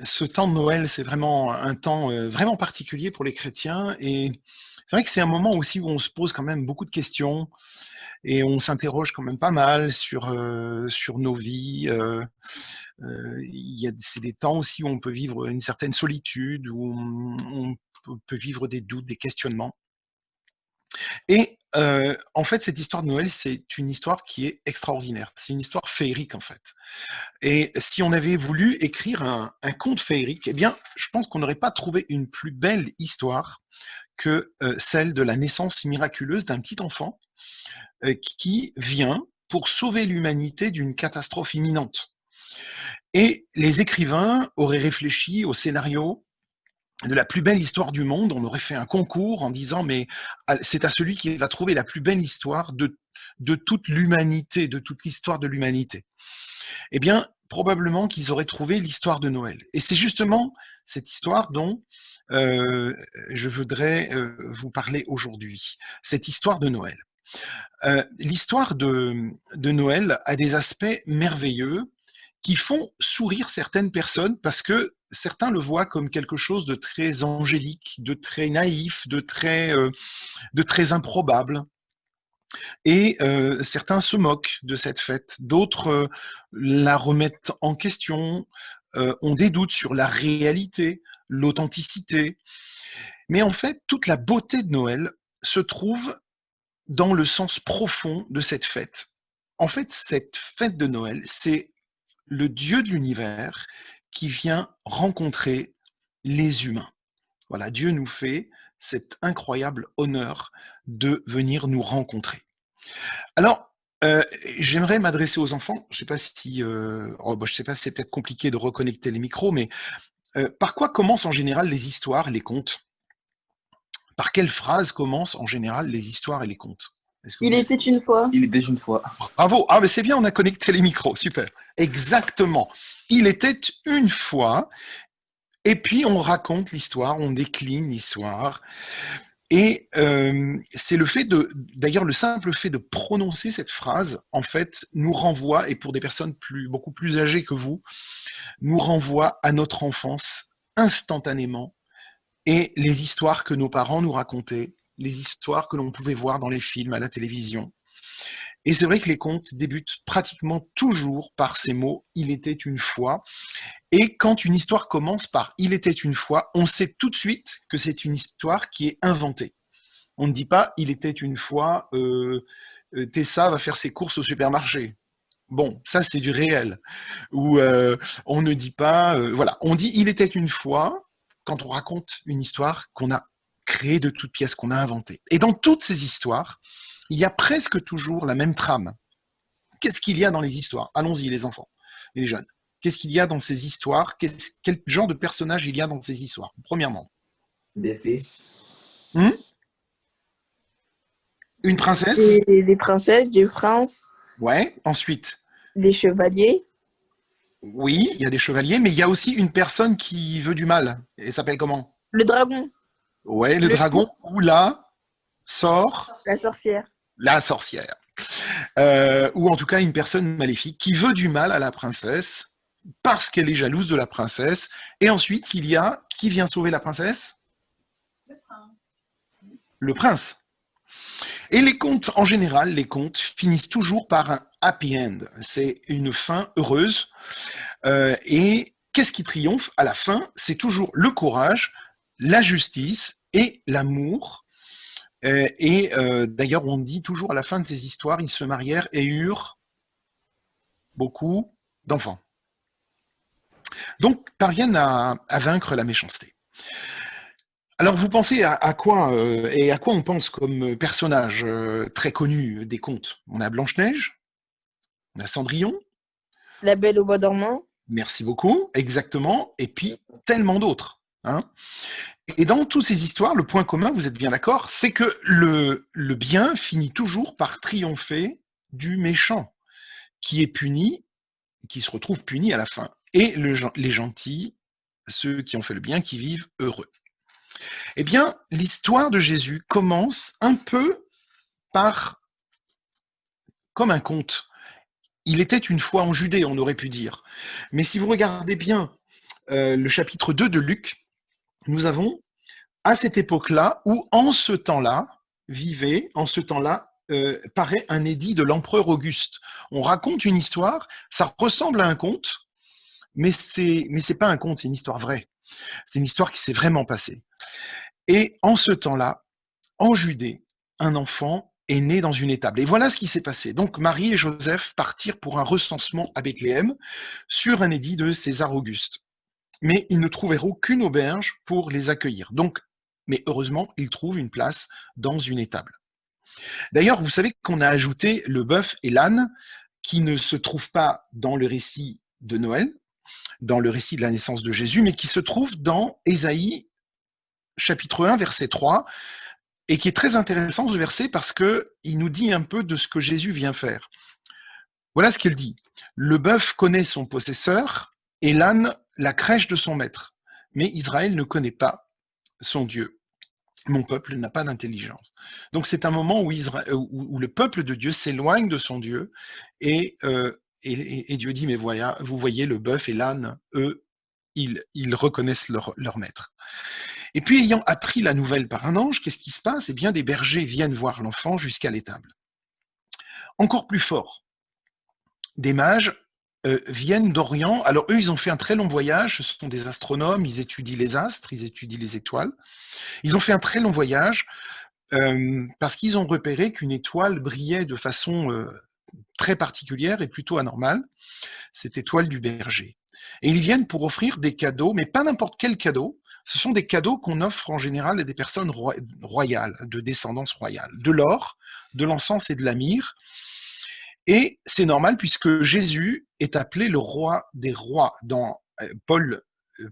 ce temps de Noël, c'est vraiment un temps vraiment particulier pour les chrétiens. Et c'est vrai que c'est un moment aussi où on se pose quand même beaucoup de questions et on s'interroge quand même pas mal sur nos vies. C'est des temps aussi où on peut vivre une certaine solitude, où on peut vivre des doutes, des questionnements. Et en fait, cette histoire de Noël, c'est une histoire qui est extraordinaire. C'est une histoire féerique, en fait. Et si on avait voulu écrire un conte féerique, eh bien, je pense qu'on n'aurait pas trouvé une plus belle histoire que celle de la naissance miraculeuse d'un petit enfant qui vient pour sauver l'humanité d'une catastrophe imminente. Et les écrivains auraient réfléchi au scénario de la plus belle histoire du monde. On aurait fait un concours en disant, mais c'est à celui qui va trouver la plus belle histoire de toute l'humanité, de toute l'histoire de l'humanité. Eh bien, probablement qu'ils auraient trouvé l'histoire de Noël. Et c'est justement cette histoire dont je voudrais vous parler aujourd'hui, cette histoire de Noël. L'histoire de Noël a des aspects merveilleux qui font sourire certaines personnes parce que certains le voient comme quelque chose de très angélique, de très naïf, de très improbable. Et certains se moquent de cette fête, d'autres la remettent en question, ont des doutes sur la réalité, l'authenticité. Mais en fait, toute la beauté de Noël se trouve dans le sens profond de cette fête. En fait, cette fête de Noël, c'est le Dieu de l'univers qui vient rencontrer les humains. Voilà, Dieu nous fait cet incroyable honneur de venir nous rencontrer. Alors, j'aimerais m'adresser aux enfants. Je sais pas si, je sais pas, c'est peut-être compliqué de reconnecter les micros, mais par quoi commencent en général les histoires, les contes? Par quelle phrase commencent en général les histoires et les contes? Est-ce que Il vous... était une fois. Il était une fois. Bravo! Ah, mais c'est bien, on a connecté les micros, super. Exactement. Il était une fois, et puis on raconte l'histoire, on décline l'histoire. Et c'est le fait d'ailleurs, le simple fait de prononcer cette phrase, en fait, nous renvoie, et pour des personnes beaucoup plus âgées que vous, nous renvoie à notre enfance instantanément et les histoires que nos parents nous racontaient, les histoires que l'on pouvait voir dans les films, à la télévision. Et c'est vrai que les contes débutent pratiquement toujours par ces mots « il était une fois ». Et quand une histoire commence par « il était une fois », on sait tout de suite que c'est une histoire qui est inventée. On ne dit pas il était une fois Tessa va faire ses courses au supermarché. Bon, ça c'est du réel. Ou on ne dit pas voilà, on dit il était une fois quand on raconte une histoire qu'on a créée de toutes pièces, qu'on a inventée. Et dans toutes ces histoires, il y a presque toujours la même trame. Qu'est-ce qu'il y a dans les histoires? Allons-y les enfants et les jeunes. Qu'est-ce qu'il y a dans ces histoires? Quel genre de personnage il y a dans ces histoires? Premièrement. Des fées. Une princesse? Des princesses, des princes, Ouais. Ensuite, des chevaliers, oui, il y a des chevaliers, mais il y a aussi une personne qui veut du mal. Et s'appelle comment? le dragon, Ouais, le le loup, dragon ou la sort la sorcière. la sorcière. Ou en tout cas une personne maléfique qui veut du mal à la princesse parce qu'elle est jalouse de la princesse. Et ensuite, il y a qui vient sauver la princesse? Le prince. Et les contes, en général, les contes finissent toujours par un happy end. C'est une fin heureuse. Et qu'est-ce qui triomphe à la fin? C'est toujours le courage, la justice et l'amour. D'ailleurs, on dit toujours à la fin de ces histoires, ils se marièrent et eurent beaucoup d'enfants. Donc, parviennent à vaincre la méchanceté. Alors, vous pensez à quoi et à quoi on pense comme personnage très connu des contes? On a Blanche-Neige, on a Cendrillon, La Belle au bois dormant. merci beaucoup, exactement, et puis tellement d'autres. Hein. Et dans toutes ces histoires, le point commun, vous êtes bien d'accord, c'est que le bien finit toujours par triompher du méchant, qui est puni, qui se retrouve puni à la fin. Et les gentils, ceux qui ont fait le bien, qui vivent heureux. Eh bien, l'histoire de Jésus commence un peu par comme un conte. Il était une fois en Judée, on aurait pu dire. Mais si vous regardez bien le chapitre 2 de Luc, nous avons à cette époque-là, où en ce temps-là, paraît un édit de l'empereur Auguste. On raconte une histoire, ça ressemble à un conte, mais c'est pas un conte, c'est une histoire vraie. C'est une histoire qui s'est vraiment passée. Et en ce temps-là, en Judée, un enfant est né dans une étable. Et voilà ce qui s'est passé. Donc Marie et Joseph partirent pour un recensement à Bethléem sur un édit de César Auguste. Mais ils ne trouvèrent aucune auberge pour les accueillir. Donc, mais heureusement, ils trouvent une place dans une étable. D'ailleurs, vous savez qu'on a ajouté le bœuf et l'âne qui ne se trouvent pas dans le récit de Noël, dans le récit de la naissance de Jésus, mais qui se trouvent dans Ésaïe chapitre 1, verset 3, et qui est très intéressant ce verset parce qu'il nous dit un peu de ce que Jésus vient faire. Voilà ce qu'il dit. Le bœuf connaît son possesseur et l'âne la crèche de son maître. Mais Israël ne connaît pas son Dieu. Mon peuple n'a pas d'intelligence. Donc c'est un moment où le peuple de Dieu s'éloigne de son Dieu et Dieu dit, mais voilà, vous voyez le bœuf et l'âne, eux, ils reconnaissent leur maître. Et puis ayant appris la nouvelle par un ange, qu'est-ce qui se passe? Eh bien, des bergers viennent voir l'enfant jusqu'à l'étable. Encore plus fort, des mages viennent d'Orient. Alors eux, ils ont fait un très long voyage, ce sont des astronomes, ils étudient les astres, ils étudient les étoiles. Ils ont fait un très long voyage parce qu'ils ont repéré qu'une étoile brillait de façon très particulière et plutôt anormale, cette étoile du berger. Et ils viennent pour offrir des cadeaux, mais pas n'importe quel cadeau, ce sont des cadeaux qu'on offre en général à des personnes royales, de descendance royale, de l'or, de l'encens et de la myrrhe. Et c'est normal puisque Jésus est appelé le roi des rois. Paul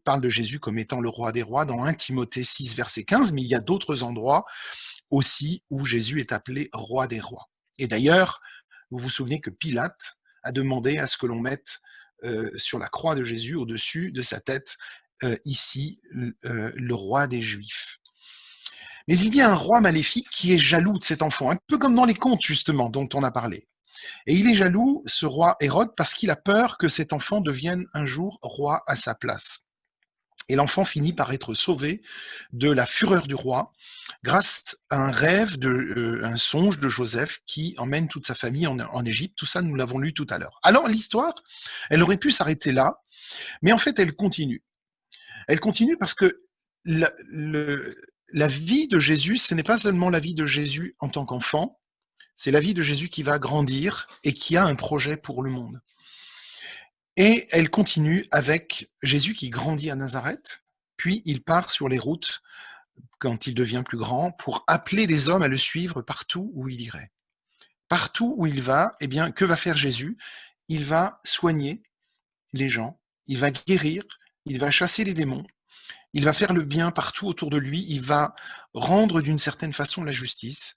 parle de Jésus comme étant le roi des rois dans 1 Timothée 6, verset 15, mais il y a d'autres endroits aussi où Jésus est appelé roi des rois. Et d'ailleurs, vous vous souvenez que Pilate a demandé à ce que l'on mette sur la croix de Jésus, au-dessus de sa tête, ici, le roi des Juifs. Mais il y a un roi maléfique qui est jaloux de cet enfant, un peu comme dans les contes justement dont on a parlé. Et il est jaloux, ce roi Hérode, parce qu'il a peur que cet enfant devienne un jour roi à sa place. Et l'enfant finit par être sauvé de la fureur du roi grâce à un rêve, un songe de Joseph qui emmène toute sa famille en Égypte. Tout ça, nous l'avons lu tout à l'heure. Alors l'histoire, elle aurait pu s'arrêter là, mais en fait, elle continue. Elle continue parce que la vie de Jésus, ce n'est pas seulement la vie de Jésus en tant qu'enfant, c'est la vie de Jésus qui va grandir et qui a un projet pour le monde. Et elle continue avec Jésus qui grandit à Nazareth, puis il part sur les routes, quand il devient plus grand, pour appeler des hommes à le suivre partout où il irait. Partout où il va, eh bien, que va faire Jésus? Il va soigner les gens, il va guérir, il va chasser les démons, il va faire le bien partout autour de lui, il va rendre d'une certaine façon la justice,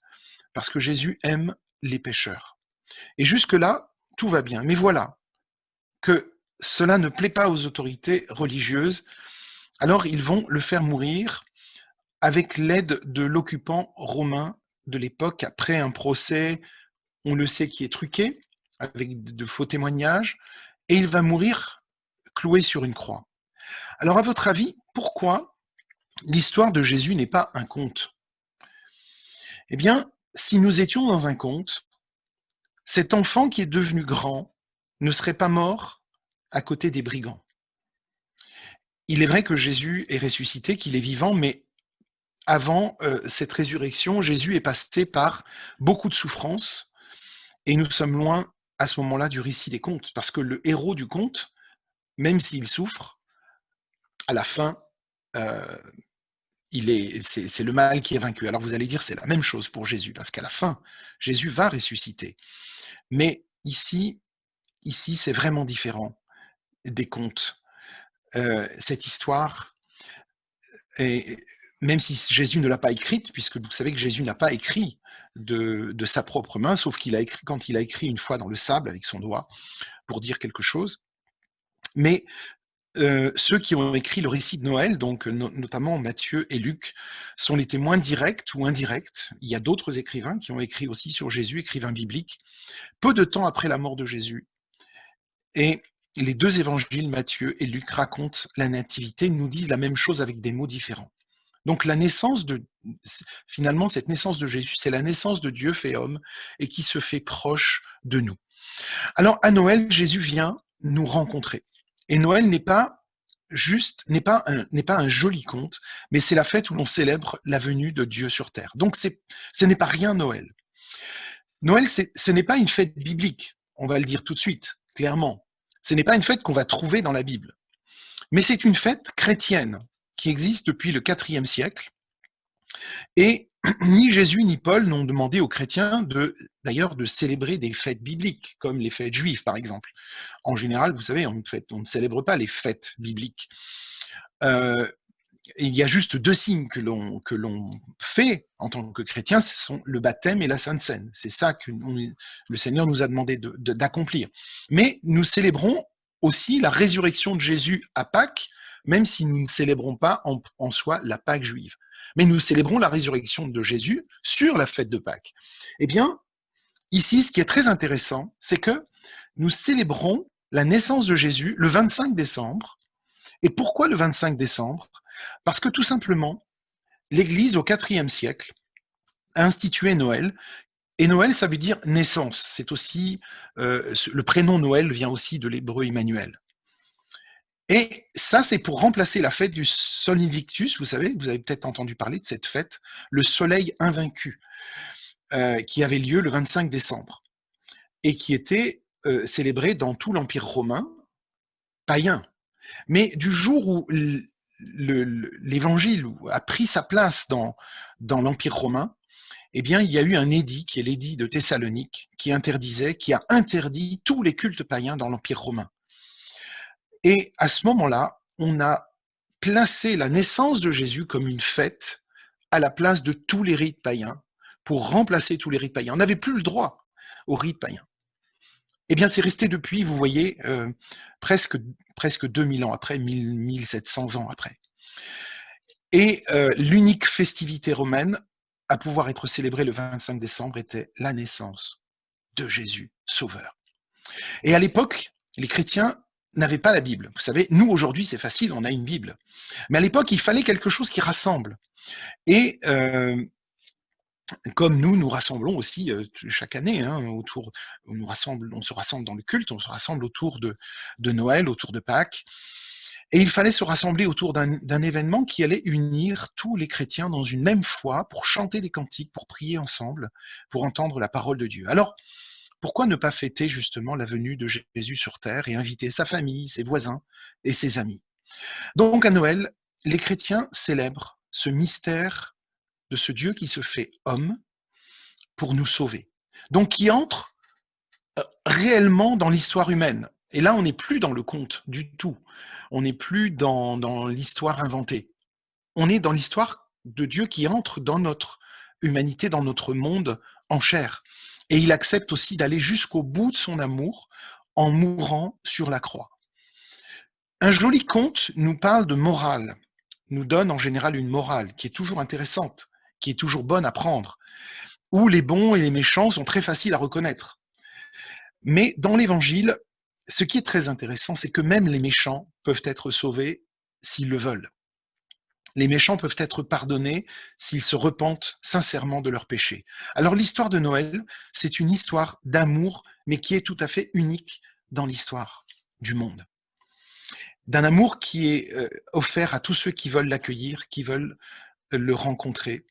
parce que Jésus aime les pécheurs. Et jusque-là, tout va bien. Mais voilà, que cela ne plaît pas aux autorités religieuses, alors ils vont le faire mourir avec l'aide de l'occupant romain de l'époque, après un procès, on le sait, qui est truqué, avec de faux témoignages, et il va mourir cloué sur une croix. Alors à votre avis, pourquoi l'histoire de Jésus n'est pas un conte? Eh bien, si nous étions dans un conte, cet enfant qui est devenu grand ne serait pas mort à côté des brigands. Il est vrai que Jésus est ressuscité, qu'il est vivant, mais avant cette résurrection, Jésus est passé par beaucoup de souffrances, et nous sommes loin à ce moment-là du récit des contes, parce que le héros du conte, même s'il souffre, à la fin, c'est le mal qui est vaincu. Alors vous allez dire, c'est la même chose pour Jésus, parce qu'à la fin, Jésus va ressusciter. Mais ici, c'est vraiment différent des contes. Cette histoire, même si Jésus ne l'a pas écrite, puisque vous savez que Jésus n'a pas écrit de sa propre main, sauf quand il a écrit une fois dans le sable avec son doigt pour dire quelque chose. Mais ceux qui ont écrit le récit de Noël, donc notamment Matthieu et Luc, sont les témoins directs ou indirects. Il y a d'autres écrivains qui ont écrit aussi sur Jésus, écrivains bibliques, peu de temps après la mort de Jésus. Et les deux évangiles, Matthieu et Luc, racontent la nativité, nous disent la même chose avec des mots différents. Donc finalement, cette naissance de Jésus, c'est la naissance de Dieu fait homme et qui se fait proche de nous. Alors à Noël, Jésus vient nous rencontrer. Et Noël n'est pas un joli conte, mais c'est la fête où l'on célèbre la venue de Dieu sur terre. Donc ce n'est pas rien Noël. Noël, ce n'est pas une fête biblique, on va le dire tout de suite, clairement. Ce n'est pas une fête qu'on va trouver dans la Bible. Mais c'est une fête chrétienne qui existe depuis le IVe siècle. Et ni Jésus ni Paul n'ont demandé aux chrétiens d'ailleurs de célébrer des fêtes bibliques, comme les fêtes juives par exemple. En général, vous savez, on ne célèbre pas les fêtes bibliques. Il y a juste deux signes que l'on fait en tant que chrétien, ce sont le baptême et la Sainte Seine. C'est ça que le Seigneur nous a demandé d'accomplir. Mais nous célébrons aussi la résurrection de Jésus à Pâques, même si nous ne célébrons pas en soi la Pâque juive. Mais nous célébrons la résurrection de Jésus sur la fête de Pâques. Eh bien, ici, ce qui est très intéressant, c'est que nous célébrons la naissance de Jésus le 25 décembre. Et pourquoi le 25 décembre ? Parce que tout simplement, l'Église au IVe siècle a institué Noël. Et Noël, ça veut dire naissance. C'est aussi le prénom Noël vient aussi de l'hébreu Emmanuel. Et ça, c'est pour remplacer la fête du Sol Invictus. Vous savez, vous avez peut-être entendu parler de cette fête, le Soleil invaincu, qui avait lieu le 25 décembre et qui était célébré dans tout l'Empire romain païen. Mais du jour où l'évangile a pris sa place dans l'Empire romain, eh bien, il y a eu un édit, qui est l'édit de Thessalonique, qui a interdit tous les cultes païens dans l'Empire romain. Et à ce moment-là, on a placé la naissance de Jésus comme une fête à la place de tous les rites païens, pour remplacer tous les rites païens. On n'avait plus le droit aux rites païens. Eh bien, c'est resté depuis, vous voyez, presque 2000 ans après, 1700 ans après. Et l'unique festivité romaine à pouvoir être célébrée le 25 décembre était la naissance de Jésus, Sauveur. Et à l'époque, les chrétiens n'avaient pas la Bible. Vous savez, nous, aujourd'hui, c'est facile, on a une Bible. Mais à l'époque, il fallait quelque chose qui rassemble. Et comme nous rassemblons aussi chaque année, on se rassemble dans le culte, on se rassemble autour de Noël, autour de Pâques. Et il fallait se rassembler autour d'un événement qui allait unir tous les chrétiens dans une même foi pour chanter des cantiques, pour prier ensemble, pour entendre la parole de Dieu. Alors, pourquoi ne pas fêter justement la venue de Jésus sur terre et inviter sa famille, ses voisins et ses amis ? Donc à Noël, les chrétiens célèbrent ce mystère de ce Dieu qui se fait homme pour nous sauver. Donc qui entre réellement dans l'histoire humaine. Et là, on n'est plus dans le conte du tout. On n'est plus dans l'histoire inventée. On est dans l'histoire de Dieu qui entre dans notre humanité, dans notre monde en chair. Et il accepte aussi d'aller jusqu'au bout de son amour en mourant sur la croix. Un joli conte nous parle de morale, nous donne en général une morale qui est toujours intéressante, qui est toujours bonne à prendre, où les bons et les méchants sont très faciles à reconnaître. Mais dans l'Évangile, ce qui est très intéressant, c'est que même les méchants peuvent être sauvés s'ils le veulent. Les méchants peuvent être pardonnés s'ils se repentent sincèrement de leurs péchés. Alors l'histoire de Noël, c'est une histoire d'amour, mais qui est tout à fait unique dans l'histoire du monde. D'un amour qui est offert à tous ceux qui veulent l'accueillir, qui veulent le rencontrer.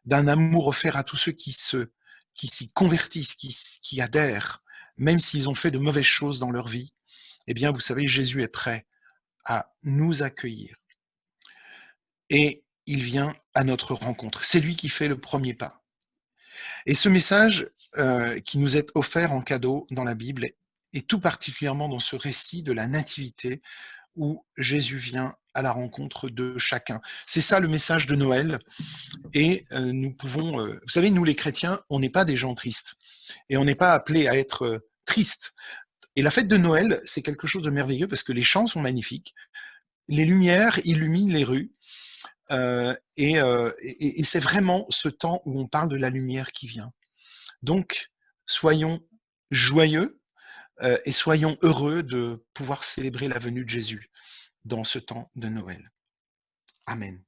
D'un amour offert à tous ceux qui s'y convertissent, qui adhèrent, même s'ils ont fait de mauvaises choses dans leur vie. Eh bien, vous savez, Jésus est prêt à nous accueillir. Et il vient à notre rencontre. C'est lui qui fait le premier pas. Et ce message qui nous est offert en cadeau dans la Bible, et tout particulièrement dans ce récit de la nativité, où Jésus vient à la rencontre de chacun. C'est ça le message de Noël. Et nous pouvons... vous savez, nous les chrétiens, on n'est pas des gens tristes. Et on n'est pas appelés à être tristes. Et la fête de Noël, c'est quelque chose de merveilleux parce que les chants sont magnifiques. Les lumières illuminent les rues. Et c'est vraiment ce temps où on parle de la lumière qui vient. Donc, soyons joyeux, et soyons heureux de pouvoir célébrer la venue de Jésus dans ce temps de Noël. Amen.